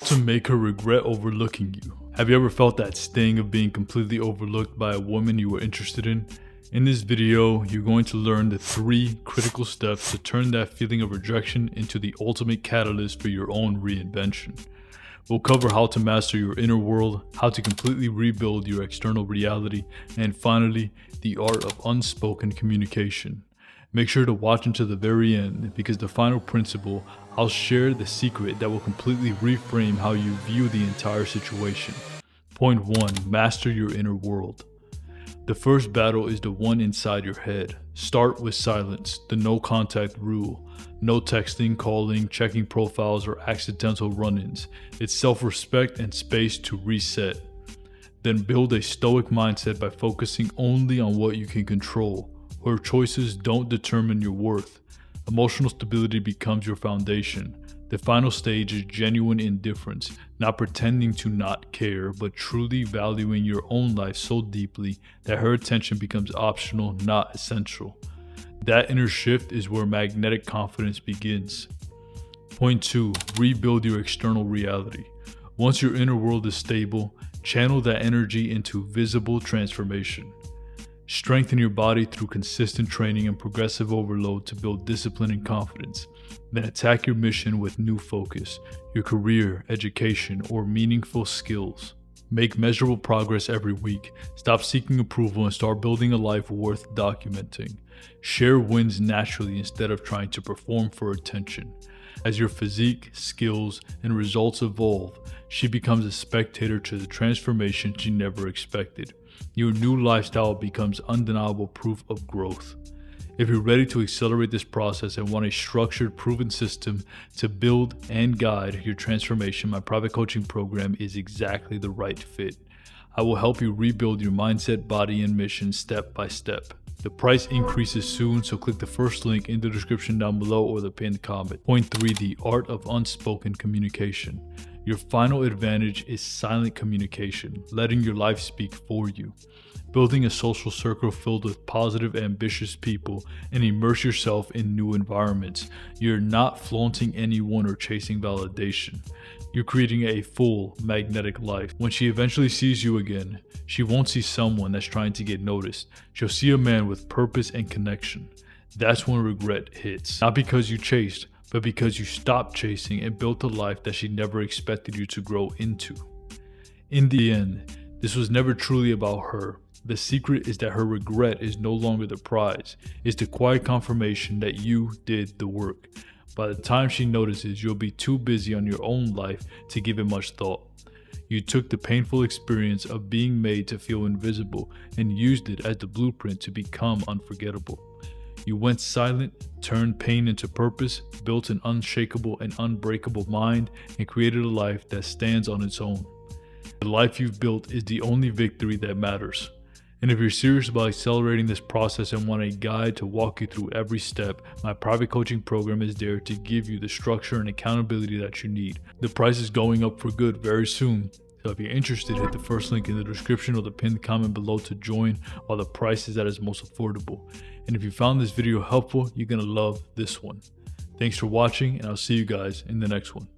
To make her regret overlooking you. Have you ever felt that sting of being completely overlooked by a woman you were interested in? In this video, you're going to learn the 3 critical steps to turn that feeling of rejection into the ultimate catalyst for your own reinvention. We'll cover how to master your inner world, how to completely rebuild your external reality, and finally, the art of unspoken communication. Make sure to watch until the very end, because the final principle, I'll share the secret that will completely reframe how you view the entire situation. Point 1. Master your inner world. The first battle is the one inside your head. Start with silence, the no contact rule. No texting, calling, checking profiles, or accidental run-ins. It's self-respect and space to reset. Then build a stoic mindset by focusing only on what you can control. Where choices don't determine your worth. Emotional stability becomes your foundation. The final stage is genuine indifference, not pretending to not care, but truly valuing your own life so deeply that her attention becomes optional, not essential. That inner shift is where magnetic confidence begins. Point 2. Rebuild your external reality. Once your inner world is stable, channel that energy into visible transformation. Strengthen your body through consistent training and progressive overload to build discipline and confidence. Then attack your mission with new focus, your career, education, or meaningful skills. Make measurable progress every week. Stop seeking approval and start building a life worth documenting. Share wins naturally instead of trying to perform for attention. As your physique, skills, and results evolve, she becomes a spectator to the transformation she never expected. Your new lifestyle becomes undeniable proof of growth. If you're ready to accelerate this process and want a structured, proven system to build and guide your transformation, my private coaching program is exactly the right fit. I will help you rebuild your mindset, body, and mission step by step. The price increases soon, so click the first link in the description down below or the pinned comment. Point 3. The art of unspoken communication. Your final advantage is silent communication, letting your life speak for you. Building a social circle filled with positive, ambitious people and immerse yourself in new environments. You're not flaunting anyone or chasing validation. You're creating a full, magnetic life. When she eventually sees you again, she won't see someone that's trying to get noticed. She'll see a man with purpose and connection. That's when regret hits. Not because you chased, but because you stopped chasing and built a life that she never expected you to grow into. In the end, this was never truly about her. The secret is that her regret is no longer the prize. It's the quiet confirmation that you did the work. By the time she notices, you'll be too busy on your own life to give it much thought. You took the painful experience of being made to feel invisible and used it as the blueprint to become unforgettable. You went silent, turned pain into purpose, built an unshakable and unbreakable mind, and created a life that stands on its own. The life you've built is the only victory that matters. And if you're serious about accelerating this process and want a guide to walk you through every step, my private coaching program is there to give you the structure and accountability that you need. The price is going up for good very soon. So if you're interested, hit the first link in the description or the pinned comment below to join while the price is at its most affordable. And if you found this video helpful, you're going to love this one. Thanks for watching, and I'll see you guys in the next one.